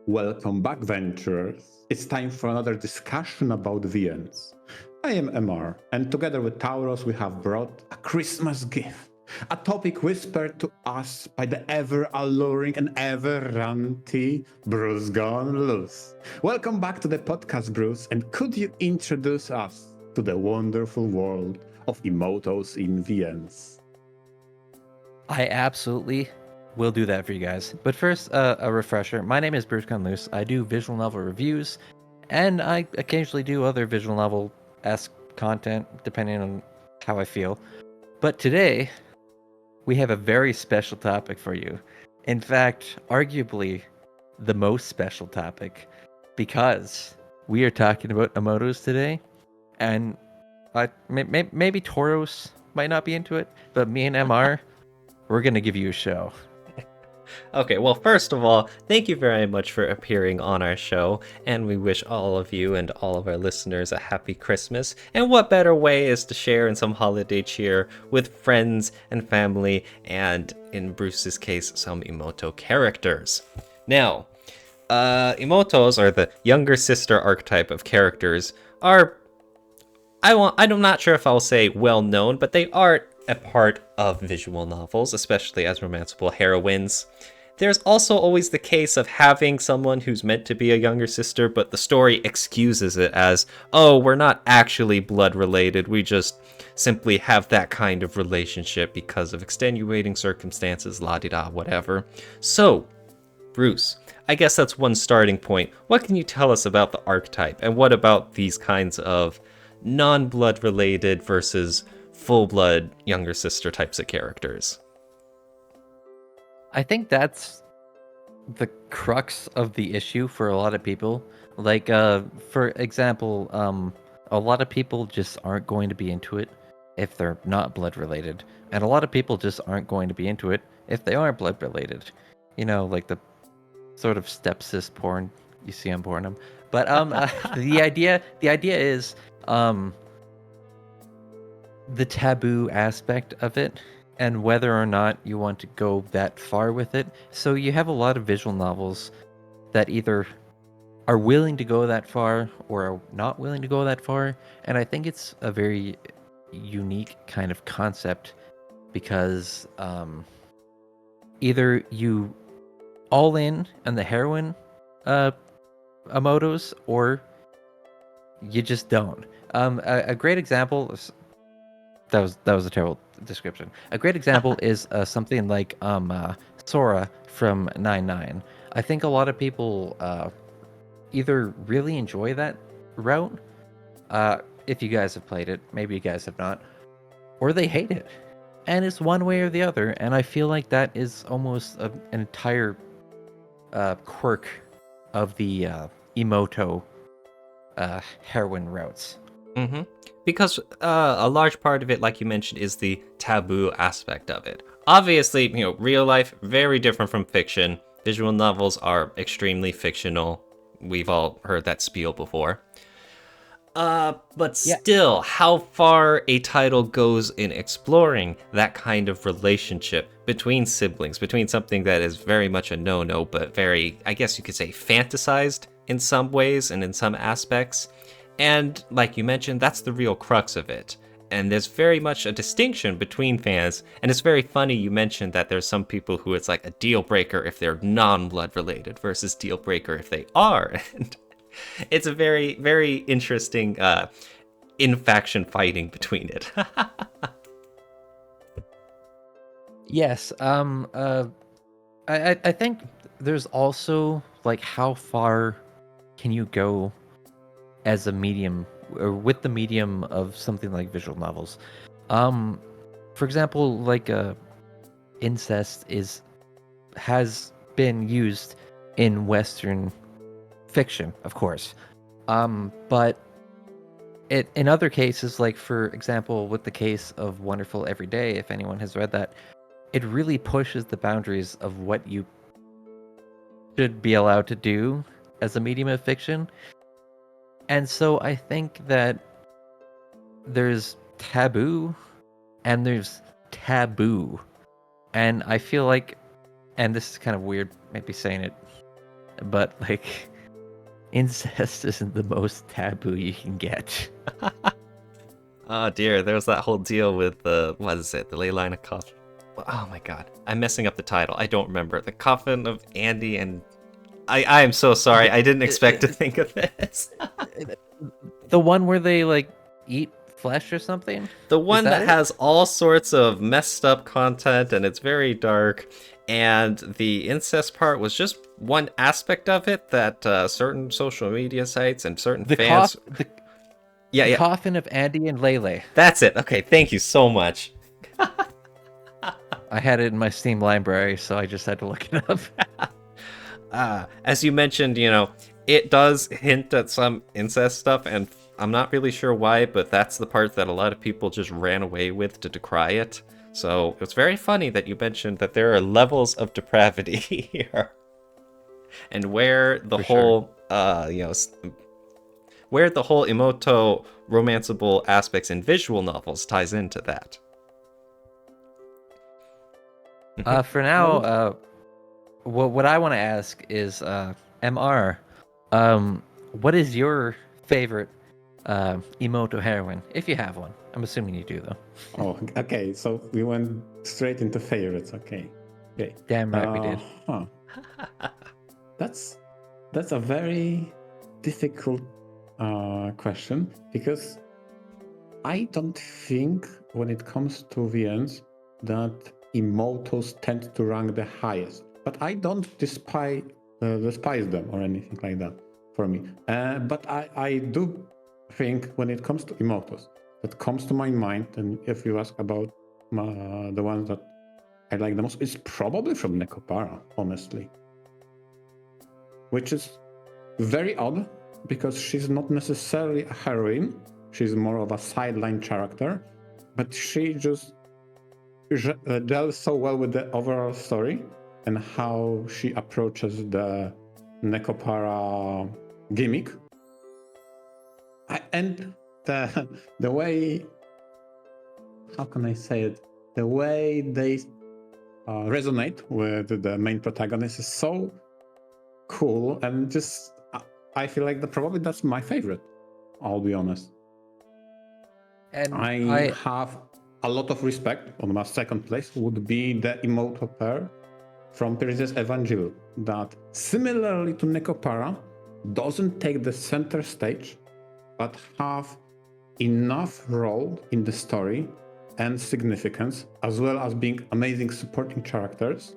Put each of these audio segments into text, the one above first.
Welcome back, Venturers. It's time for another discussion about VNs. I am Emar, and together with Tauros, we have brought a Christmas gift. A topic whispered to us by the ever alluring and ever ranty BruceGoneLoose. Welcome back to the podcast, Bruce, and could you introduce us to the wonderful world of Imoutos in VNs? I absolutely will do that for you guys. But first, a refresher. My name is BruceGoneLoose. I do visual novel reviews, and I occasionally do other visual novel-esque content, depending on how I feel. But today, we have a very special topic for you. In fact, arguably the most special topic, because we are talking about Imoutos today, and maybe Tauros might not be into it, but me and MR, we're going to give you a show. Okay, well, first of all, thank you very much for appearing on our show, and we wish all of you and all of our listeners a happy Christmas. And what better way is to share in some holiday cheer with friends and family, and in Bruce's case, some Imouto characters. Now, Imoutos, or the younger sister archetype of characters, are I'm not sure if I'll say well known, but they are a part of visual novels, especially as romanceable heroines. There's also always the case of having someone who's meant to be a younger sister, but the story excuses it as, oh, we're not actually blood related, we just simply have that kind of relationship because of extenuating circumstances, la-di-da, whatever. So, Bruce, I guess that's one starting point. What can you tell us about the archetype, and what about these kinds of non-blood related versus full-blood younger sister types of characters? I think that's the crux of the issue for a lot of people. Like, for example, a lot of people just aren't going to be into it if they're not blood related, and a lot of people just aren't going to be into it if they are blood related. You know, like the sort of stepsis porn you see on Pornhub. But the idea is the taboo aspect of it, and whether or not you want to go that far with it. So you have a lot of visual novels that either are willing to go that far or are not willing to go that far, and I think it's a very unique kind of concept because either you all in on the heroine Imoutos, or you just don't. A great example is, that was a terrible description. A great example is something like Sora from 9-9. I think a lot of people either really enjoy that route, if you guys have played it, maybe you guys have not, or they hate it. And it's one way or the other, and I feel like that is almost an entire quirk of the Imouto heroine routes. Mm-hmm. Because a large part of it, like you mentioned, is the taboo aspect of it. Obviously, real life, very different from fiction. Visual novels are extremely fictional. We've all heard that spiel before. But still, how far a title goes in exploring that kind of relationship between siblings, between something that is very much a no-no, but very, I guess you could say, fantasized in some ways and in some aspects. And like you mentioned, that's the real crux of it. And there's very much a distinction between fans. And it's very funny you mentioned that there's some people who it's like a deal breaker if they're non-blood related versus deal breaker if they are. And it's a very, very interesting in-faction fighting between it. Yes. I think there's also like how far can you go as a medium or with the medium of something like visual novels. For example, like incest has been used in Western fiction, of course. But in other cases, like for example, with the case of Wonderful Everyday, if anyone has read that, it really pushes the boundaries of what you should be allowed to do as a medium of fiction. And so I think that there's taboo and there's taboo. And I feel like, and this is kind of weird, maybe saying it but like incest isn't the most taboo you can get. Oh dear, there was that whole deal with what is it? The ley line of coffin. Oh my god, I'm messing up the title. I don't remember. The coffin of Andy and I am so sorry. I didn't expect to think of this. The one where they like eat flesh or something? The Is one that it? has all sorts of messed up content and it's very dark. And the incest part was just one aspect of it that certain social media sites and certain The fans. Yeah. coffin of Andy and Lele. That's it. Okay, thank you so much. I had it in my Steam library, so I just had to look it up. As you mentioned, it does hint at some incest stuff, and I'm not really sure why, but that's the part that a lot of people just ran away with to decry it. So it's very funny that you mentioned that there are levels of depravity here, and where the whole, where the whole Imoutos romanceable aspects in visual novels ties into that. For now, what I want to ask is, MR, what is your favorite Imouto heroine, if you have one? I'm assuming you do, though. Oh, okay. So we went straight into favorites. Okay. Damn right we did. Huh. That's a very difficult question, because I don't think when it comes to VNs that Imoutos tend to rank the highest. But I don't despise them or anything like that for me. But I do think when it comes to Imoutos, that comes to my mind, and if you ask about the ones that I like the most, it's probably from Nekopara, honestly. Which is very odd, because she's not necessarily a heroine, she's more of a sideline character, but she just gels so well with the overall story and how she approaches the Nekopara gimmick. And the way, how can I say it? The way they resonate with the main protagonist is so cool, and just I feel like probably that's my favorite. I'll be honest. And I have a lot of respect. On my second place would be the Imouto pair from Princess Evangel, that similarly to Nekopara doesn't take the center stage, but have enough role in the story and significance, as well as being amazing supporting characters,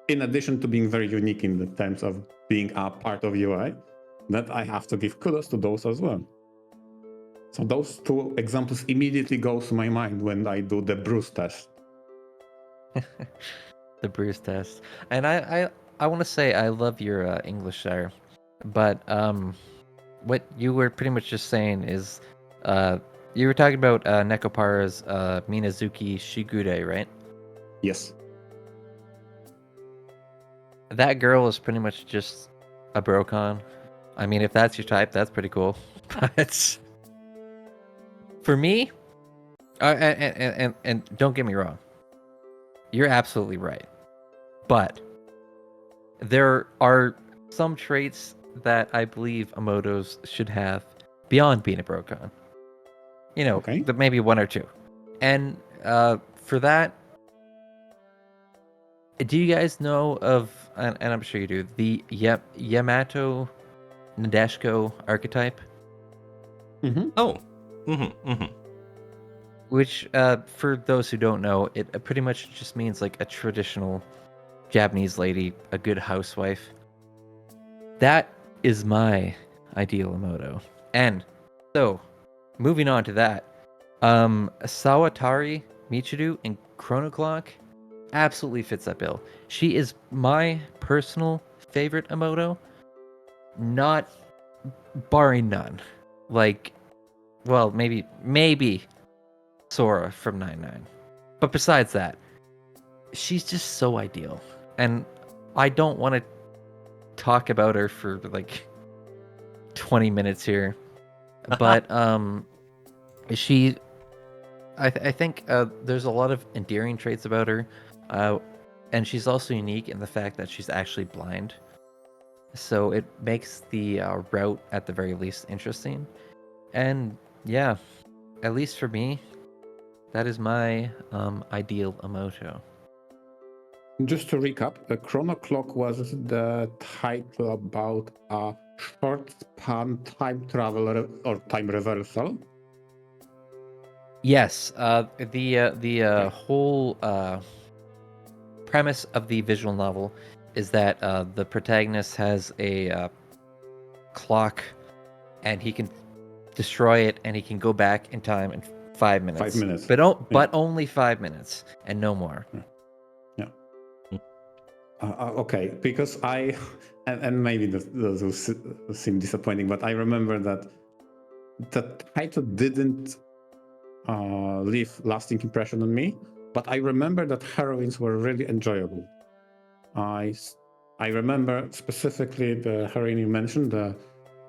in addition to being very unique in the terms of being a part of UI, that I have to give kudos to those as well. So those two examples immediately go to my mind when I do the Bruce test. The Bruce test. And I want to say I love your English there, but what you were pretty much just saying is you were talking about Nekopara's Minazuki Shigure, right? Yes. That girl is pretty much just a brocon. I mean, if that's your type, that's pretty cool. But for me, and don't get me wrong, you're absolutely right. But there are some traits that I believe Imoutos should have beyond being a brocon. Okay. Maybe one or two. And for that, do you guys know of, and I'm sure you do, the Yamato Nadeshiko archetype? Mm-hmm. Oh. Which, for those who don't know, it pretty much just means like a traditional Japanese lady, a good housewife. That is my ideal Imouto. And so, moving on to that, Sawatari Michiru in Chrono Clock absolutely fits that bill. She is my personal favorite Imouto, not barring none. Like, well, maybe Sora from 9-9. But besides that, she's just so ideal. And I don't want to talk about her for like 20 minutes here. But I think there's a lot of endearing traits about her. and she's also unique in the fact that she's actually blind. So it makes the route at the very least interesting. And yeah, at least for me, that is my ideal Imouto. Just to recap, Chrono Clock was the title about a short span time traveler or time reversal. Yes, the whole premise of the visual novel is that the protagonist has a clock, and he can destroy it, and he can go back in time in 5 minutes. 5 minutes. But only 5 minutes, and no more. Yeah. Okay, because and maybe those will seem disappointing, but I remember that the title didn't leave lasting impression on me, but I remember that heroines were really enjoyable. I remember specifically the heroine you mentioned, the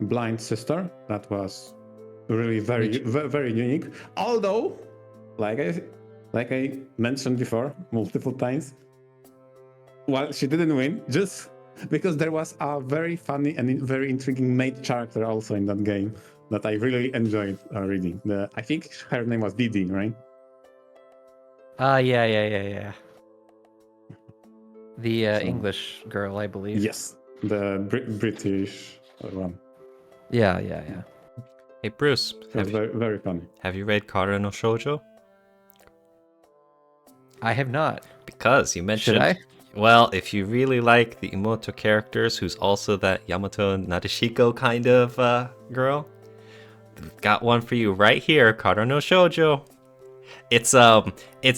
blind sister. That was really very unique. Although, like I mentioned before multiple times, well, she didn't win just because there was a very funny and very intriguing maid character also in that game that I really enjoyed reading. I think her name was Didi, right? Yeah. The So- English girl, I believe. Yes, the British one. Yeah. Hey Bruce, It was very funny. have you read Kara no Shoujo? I have not. Because you mentioned. Should I? Well, if you really like the Imouto characters, who's also that Yamato Nadeshiko kind of girl, got one for you right here, Kara no Shoujo. It's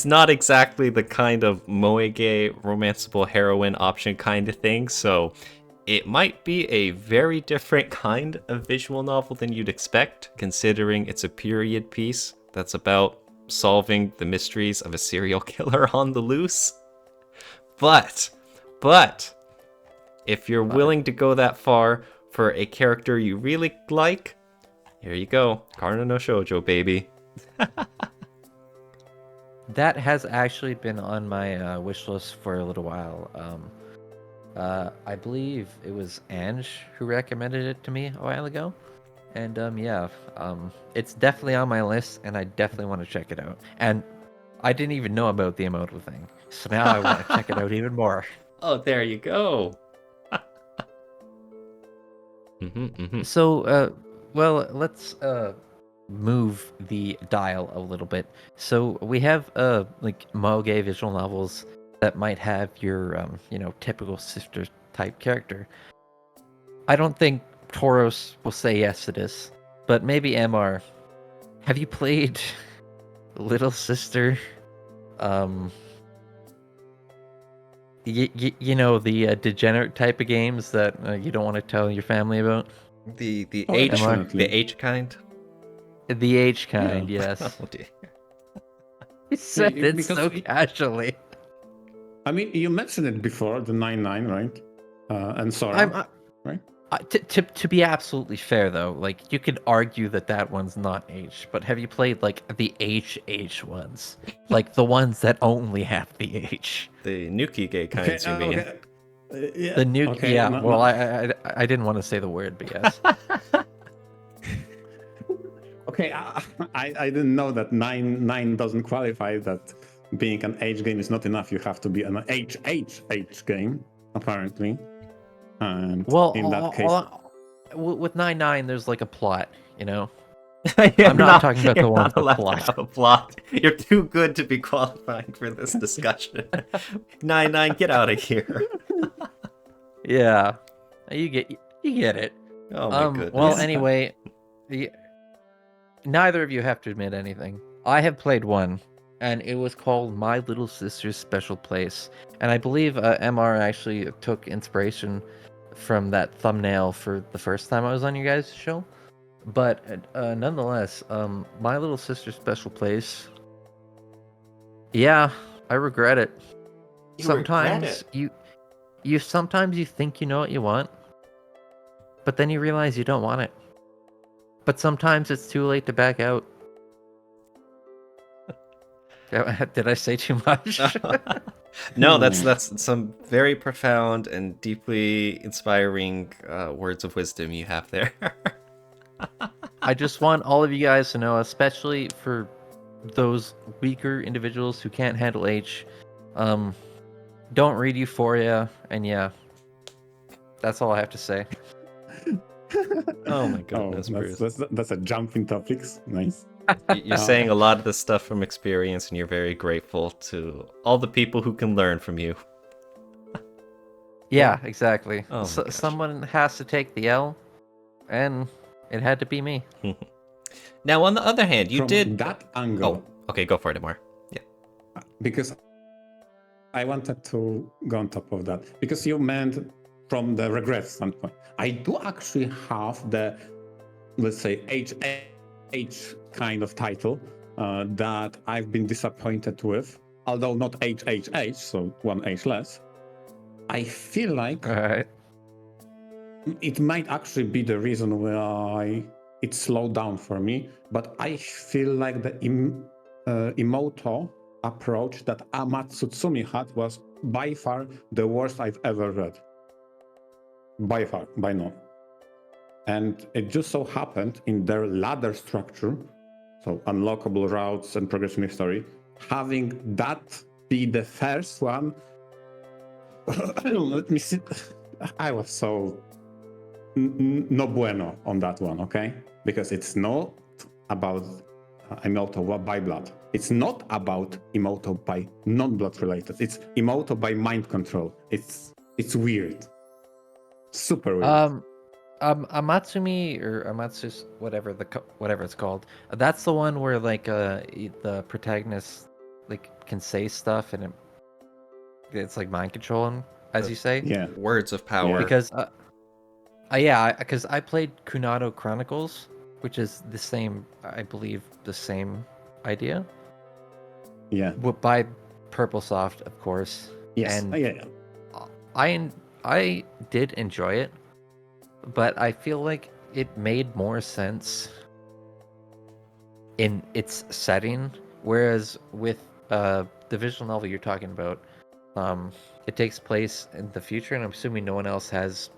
not exactly the kind of moege romanceable heroine option kind of thing, so it might be a very different kind of visual novel than you'd expect, considering it's a period piece that's about solving the mysteries of a serial killer on the loose. But if you're willing to go that far for a character you really like, here you go, Kara no Shoujo, baby. That has actually been on my wish list for a little while. I believe it was Ange who recommended it to me a while ago. And it's definitely on my list, and I definitely want to check it out. And I didn't even know about the Imouto thing, so now I want to check it out even more. Oh, there you go. So, well, let's move the dial a little bit. So we have like moge visual novels that might have your typical sister type character. I don't think Tauros will say yes to this, but maybe MR. Have you played Little Sister? You know, the degenerate type of games that you don't want to tell your family about? The Oh, H definitely. the H kind. The H kind, Yeah. yes. Oh dear. He said it because so casually. I mean, you mentioned it before, the 9-9, right? And Sora, right? To be absolutely fair, though, like, you could argue that one's not H, but have you played, like, the HH ones? Like, the ones that only have the H? The Nuki gay kinds, you mean? Okay. Yeah. The nuke, okay, yeah, no- well, no. I didn't want to say the word, but yes. Okay, I didn't know that 9 doesn't qualify, that being an H game is not enough. You have to be an H game, apparently. And Well, in that case, with 9-9, there's, like, a plot, you know? You're I'm not talking about the you're ones not with allowed to plot. have a plot. You're too good to be qualifying for this discussion. 9-9, get out of here. Yeah. You get it. Oh my goodness. Well, anyway, neither of you have to admit anything. I have played one, and it was called My Little Sister's Special Place. And I believe MR actually took inspiration from that thumbnail for the first time I was on you guys' show. But nonetheless, My Little Sister's Special Place, yeah, I regret it. Sometimes you sometimes you think you know what you want, but then you realize you don't want it. But sometimes it's too late to back out. Did I say too much? No, that's some very profound and deeply inspiring words of wisdom you have there. I just want all of you guys to know, especially for those weaker individuals who can't handle H, don't read Euphoria, and yeah, that's all I have to say. Oh my goodness, Bruce. That's a jump in topics. Nice. You're saying a lot of this stuff from experience, and you're very grateful to all the people who can learn from you. Yeah, exactly. Oh my gosh. Someone has to take the L, and it had to be me. Now, on the other hand, you From did that angle. Oh, okay, go for it, Amar. Yeah. Because I wanted to go on top of that. Because you meant from the regret standpoint. I do actually have the, let's say, H kind of title that I've been disappointed with. Although not HHH, so one H less. I feel like All right. it might actually be the reason why it slowed down for me, but I feel like the Imoutos approach that Amatsutsumi had was by far the worst I've ever read. By far, by no. And it just so happened in their ladder structure, so unlockable routes and progression history, having that be the first one, let me see, I was so no bueno on that one, okay? Because it's not about Imoutos by blood. It's not about Imoutos by non-blood related. It's Imoutos by mind control. It's weird. Super weird. Amatsumi or Amatsus, whatever whatever it's called. That's the one where like the protagonist like can say stuff and it's like mind controlling, as you say. Yeah. Words of power. Because because I played Kunado Chronicles, which is the same, I believe, the same idea. Yeah. By PurpleSoft, of course. Yes. And yeah. I did enjoy it, but I feel like it made more sense in its setting, whereas with the visual novel you're talking about, it takes place in the future, and I'm assuming no one else has,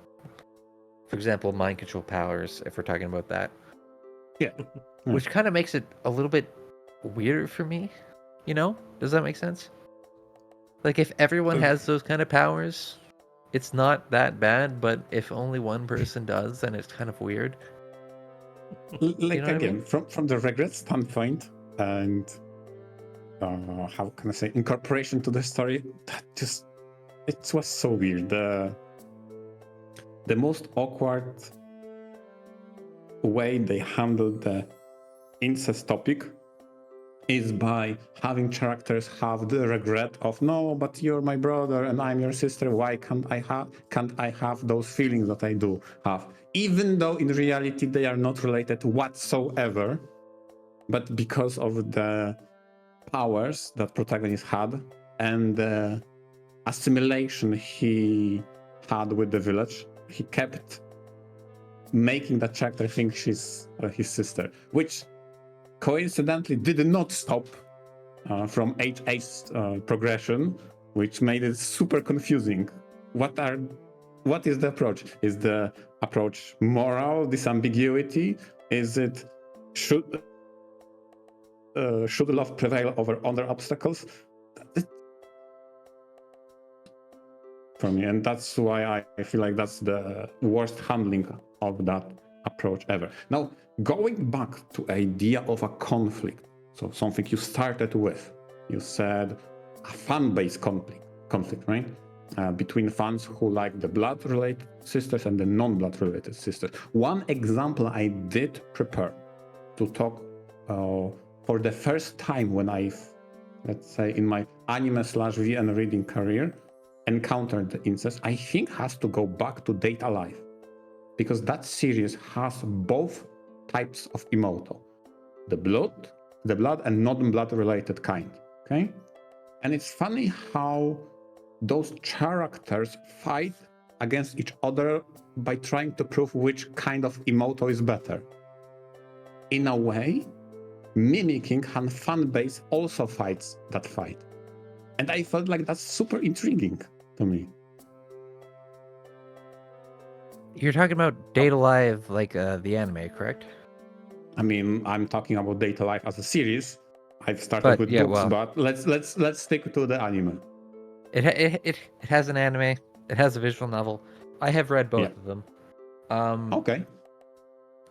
for example, mind control powers, if we're talking about that. Yeah. Which kind of makes it a little bit weird for me, you know? Does that make sense? Like, if everyone has those kind of powers, it's not that bad, but if only one person does, then it's kind of weird. Like, you know again, I mean? from the regret standpoint and how can I say, incorporation to the story, that just, it was so weird. The most awkward way they handled the incest topic is by having characters have the regret of, no, but you're my brother and I'm your sister. Why can't I have those feelings that I do have? Even though in reality they are not related whatsoever, but because of the powers that protagonist had and the assimilation he had with the village, he kept making that character think she's his sister, which coincidentally did not stop from HH's progression, which made it super confusing. What is the approach? Is the approach moral, this ambiguity? Is it should love prevail over other obstacles? For me, and that's why I feel like that's the worst handling of that approach ever. Now, going back to idea of a conflict, so something you started with, you said a fan-based conflict, right? Between fans who like the blood-related sisters and the non-blood-related sisters. One example I did prepare to talk for the first time when I've, let's say, in my anime/VN reading career, encountered the incest, I think has to go back to Date Alive, because that series has both types of Imoutos, the blood and non-blood related kind. Okay, and it's funny how those characters fight against each other by trying to prove which kind of Imoutos is better. In a way, mimicking how fan base also fights that fight. And I felt like that's super intriguing to me. You're talking about Date Alive, like the anime, correct? I mean, I'm talking about Data Life as a series. I've started But, with yeah, books, well, but let's stick to the anime. it has an anime. It has a visual novel. I have read both Yeah. of them. Okay.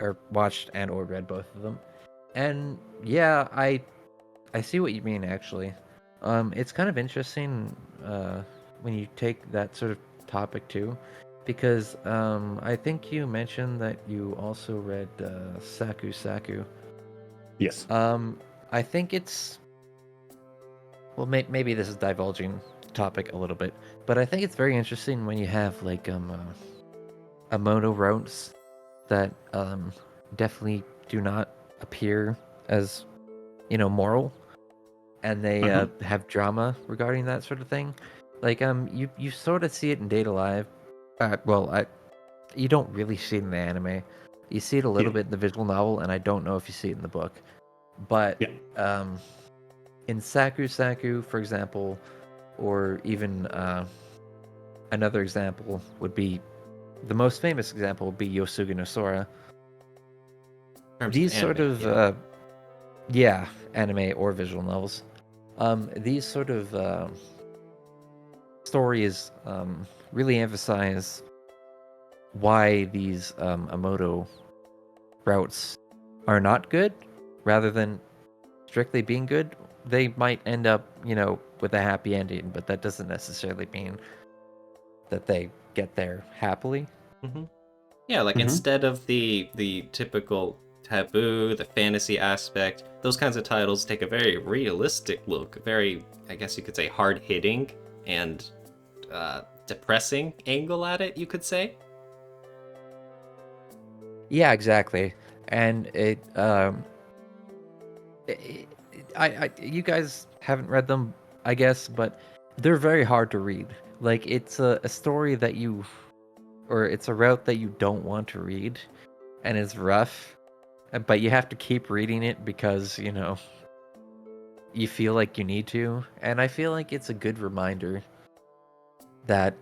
Or watched and or read both of them. And yeah, I see what you mean actually. It's kind of interesting when you take that sort of topic too, because I think you mentioned that you also read Saku Saku. Yes. I think it's well, maybe this is divulging topic a little bit, but I think it's very interesting when you have like Emoto routes that definitely do not appear as moral, and they have drama regarding that sort of thing. Like you sort of see it in Data Live. You don't really see it in the anime. You see it a little Yeah. bit in the visual novel, and I don't know if you see it in the book. But Yeah. in Saku Saku, for example, or even another example would be the most famous example would be Yosuga no Sora. In terms These of sort anime, of anime or visual novels. These sort of stories really emphasize why these Emoto routes are not good, rather than strictly being good. They might end up, with a happy ending, but that doesn't necessarily mean that they get there happily. hmm Yeah, like instead of the typical taboo, the fantasy aspect, those kinds of titles take a very realistic look, very, I guess you could say, hard hitting and depressing angle at it. You could say. Yeah, exactly. And you guys haven't read them, I guess, but they're very hard to read. Like it's a story that or it's a route that you don't want to read, and it's rough, but you have to keep reading it because you feel like you need to. And I feel like it's a good reminder that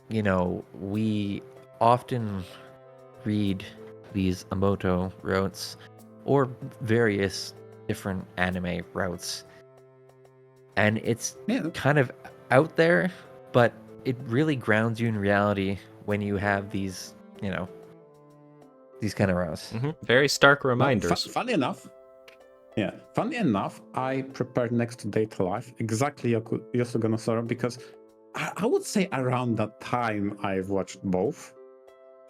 we often read these Emoto routes or various different anime routes, and it's Yeah. kind of out there, but it really grounds you in reality when you have these these kind of routes. Very stark Now, reminders. funny enough, I prepared next to Data Life exactly Yosuga no Sora because I would say around that time I've watched both,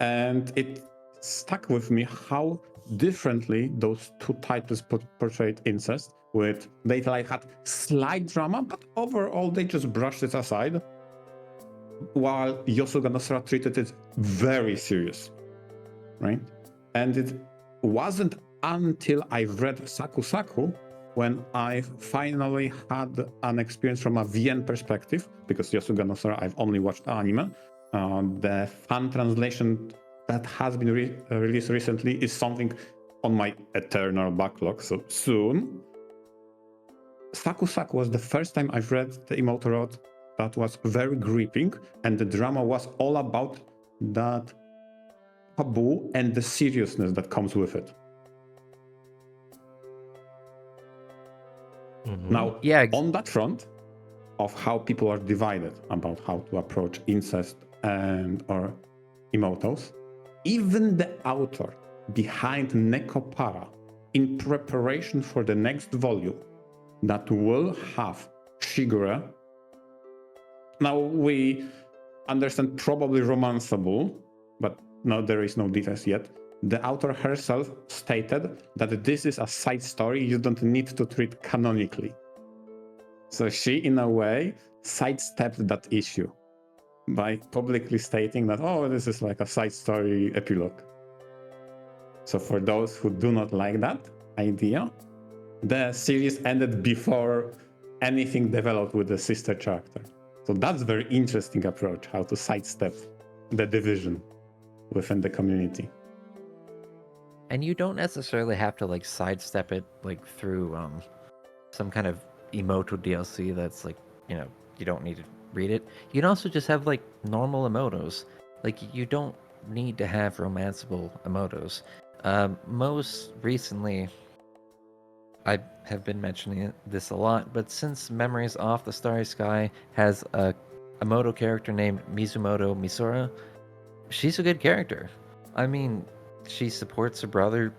and it stuck with me how differently those two titles portrayed incest. With Data Life had slight drama, but overall they just brushed it aside, while Yosuga no Sora treated it very serious, right? And it wasn't until I read Saku Saku when I finally had an experience from a VN perspective, because Yosuga no Sora I've only watched anime. The fan translation that has been released recently is something on my eternal backlog, so soon. Saku Saku was the first time I've read the Imoutos route that was very gripping, and the drama was all about that taboo and the seriousness that comes with it. Now, Yeah, on that front of how people are divided about how to approach incest and or Imoutos, even the author behind Nekopara, in preparation for the next volume that will have Shigure. Now we understand probably romanceable, but no, there is no details yet. The author herself stated that this is a side story you don't need to treat canonically. So she, in a way, sidestepped that issue by publicly stating that, oh, this is like a side story epilogue. So for those who do not like that idea, the series ended before anything developed with the sister character. So that's a very interesting approach, how to sidestep the division within the community. and you don't necessarily have to like sidestep it like through some kind of Emoto DLC that's like you don't need to read it. You can also just have like normal Imoutos. Like you don't need to have romanceable Imoutos. Most recently, I have been mentioning this a lot, but since Memories Off the Starry Sky has a Emoto character named Mizumoto Misora, she's a good character. I mean, she supports her brother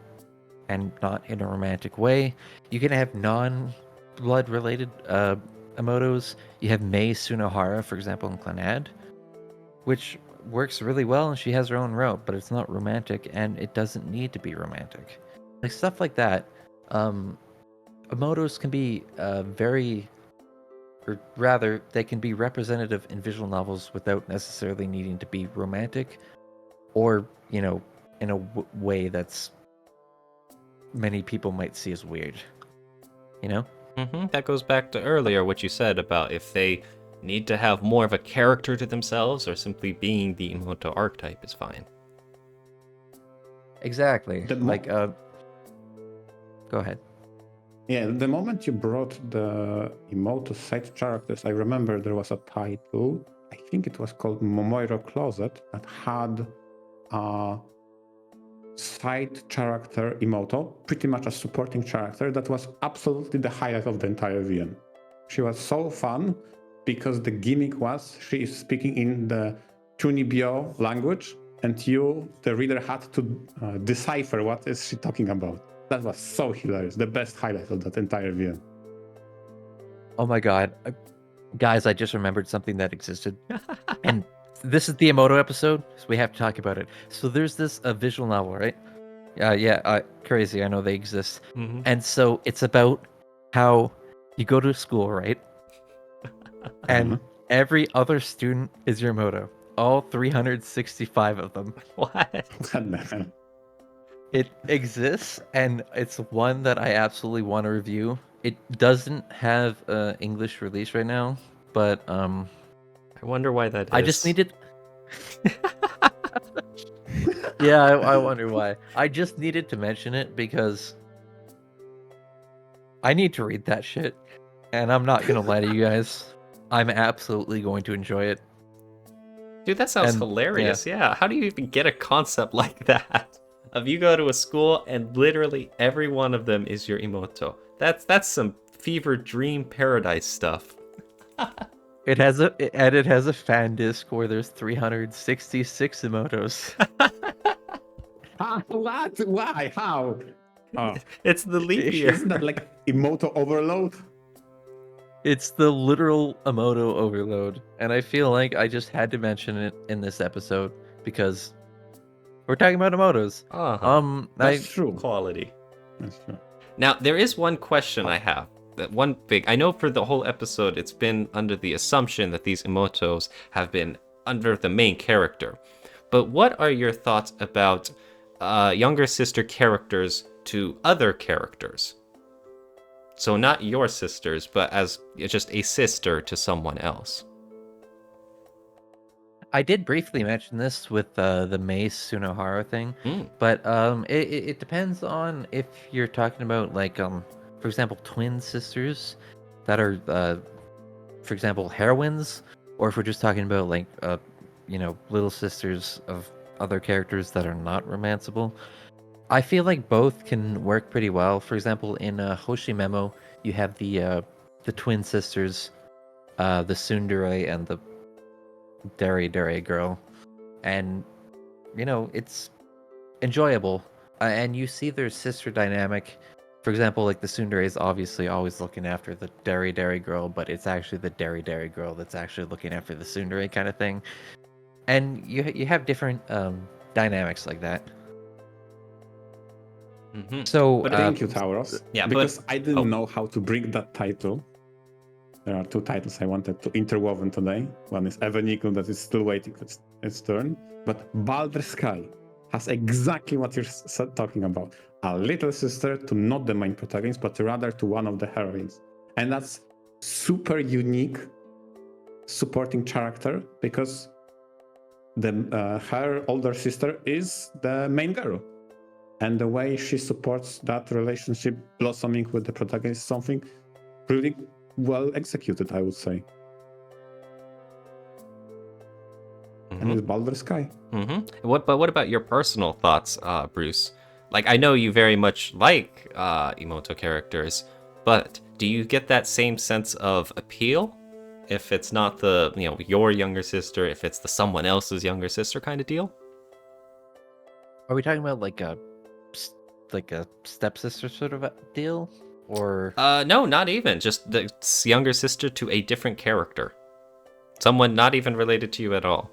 and not in a romantic way. You can have non-blood related Emotos. You have Mei Sunohara, for example, in Clannad, which works really well, and she has her own route, but it's not romantic, and it doesn't need to be romantic. Like stuff like that. Emotos can be or rather, they can be representative in visual novels without necessarily needing to be romantic, or in a way that's many people might see as weird. That goes back to earlier what you said about if they need to have more of a character to themselves or simply being the Imouto archetype is fine. Exactly. Go ahead. Yeah, the moment you brought the Imoutos side characters, I remember there was a title, I think it was called Momoiro Closet, that had a side character Imouto, pretty much a supporting character, that was absolutely the highlight of the entire VN. She was so fun because the gimmick was she is speaking in the Tunibyo language, and you, the reader, had to decipher what is she talking about. That was so hilarious. The best highlight of that entire VN. Oh my god. Guys, I just remembered something that existed. And this is the Emoto episode, so we have to talk about it. So there's this visual novel, right? Crazy. I know they exist. Mm-hmm. And so it's about how you go to school, right? And every other student is your Emoto. All 365 of them. What? It exists, and it's one that I absolutely want to review. It doesn't have an English release right now, but I wonder why that is. I just needed. Yeah, I wonder why. I just needed to mention it because I need to read that shit, and I'm not gonna lie to you guys. I'm absolutely going to enjoy it. Dude, that sounds hilarious. Yeah. How do you even get a concept like that? Of you go to a school and literally every one of them is your Imouto. That's some fever dream paradise stuff. It has a fan disc where there's 366 Imoutos. What? Why? How? Oh. It's the leap year. Isn't that like Imouto overload? It's the literal Emoto overload, and I feel like I just had to mention it in this episode because we're talking about Emotos. That's true. Quality. That's true. Now, there is one question I have. I know for the whole episode, it's been under the assumption that these Imoutos have been under the main character. But what are your thoughts about younger sister characters to other characters? So not your sisters, but as just a sister to someone else. I did briefly mention this with the Mace Sunohara thing, but it depends on if you're talking about like for example twin sisters that are for example heroines, or if we're just talking about like little sisters of other characters that are not romanceable. I feel like both can work pretty well. For example, in Hoshi Memo, you have the twin sisters, the Tsundere and the Dere girl, and it's enjoyable. And you see their sister dynamic. For example, like the Tsundere is obviously always looking after the Dere girl, but it's actually the Dere girl that's actually looking after the Tsundere kind of thing. And you have different dynamics like that. Mm-hmm. So thank you, Tauros. Yeah, because I didn't know how to bring that title. There are two titles I wanted to interwoven today. One is Evenicle that is still waiting for its turn, but Baldur's Sky has exactly what you're talking about. A little sister to not the main protagonist, but rather to one of the heroines. And that's super unique supporting character because her older sister is the main girl. And the way she supports that relationship blossoming with the protagonist is something really well executed, I would say. is Baldur's Sky. But what about your personal thoughts, Bruce? Like, I know you very much like Imouto characters, but do you get that same sense of appeal? If it's not the, your younger sister, if it's the someone else's younger sister kind of deal? Are we talking about like a stepsister sort of a deal, or? No, not even. Just the younger sister to a different character. Someone not even related to you at all.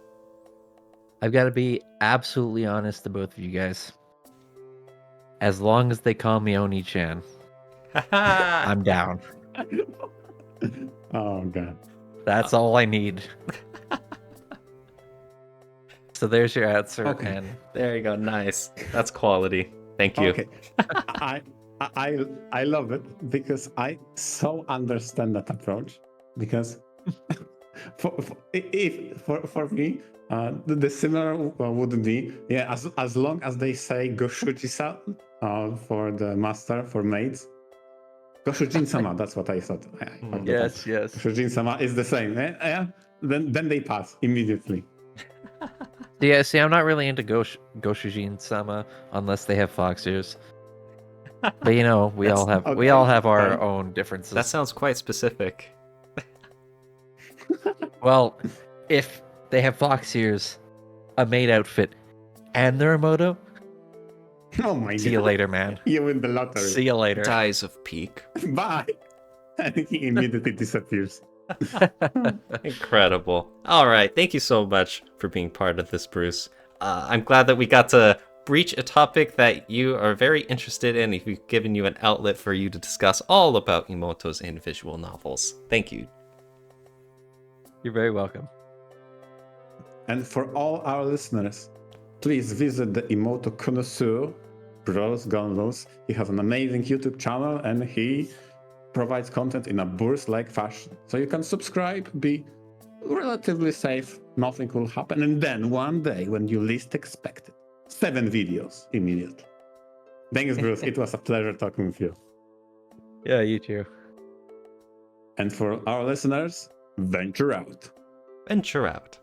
I've got to be absolutely honest to both of you guys. As long as they call me Oni-chan, I'm down. Oh god. That's all I need. So there's your answer. Okay. And There you go. Nice. That's quality. Thank you. Okay. I love it because I so understand that approach. Because for me, the similar would be, yeah, as long as they say Goshuji-san for the master, for maids. Goshujin-sama, that's what I thought. yes. Goshujin-sama is the same. Yeah. Then they pass immediately. Yeah, see, I'm not really into Goshujin-sama unless they have fox ears. But we all have our okay. own differences. That sounds quite specific. Well, if they have fox ears, a maid outfit, and they're a moto, Oh my god. see you later, man. You win the lottery. See you later. Dies of Peak. Bye. And he immediately disappears. Incredible. All right. Thank you so much for being part of this, Bruce. I'm glad that we got to breach a topic that you are very interested in. We've given you an outlet for you to discuss all about Imoutos in visual novels. Thank you. You're very welcome. And for all our listeners, please visit the Imouto connoisseur, BruceGoneLoose. He has an amazing YouTube channel and he provides content in a burst-like fashion. So you can subscribe, be relatively safe, nothing will happen, and then one day when you least expect it, 7 videos immediately. Thanks, Bruce. It was a pleasure talking with you. Yeah, you too. And for our listeners, venture out. Venture out.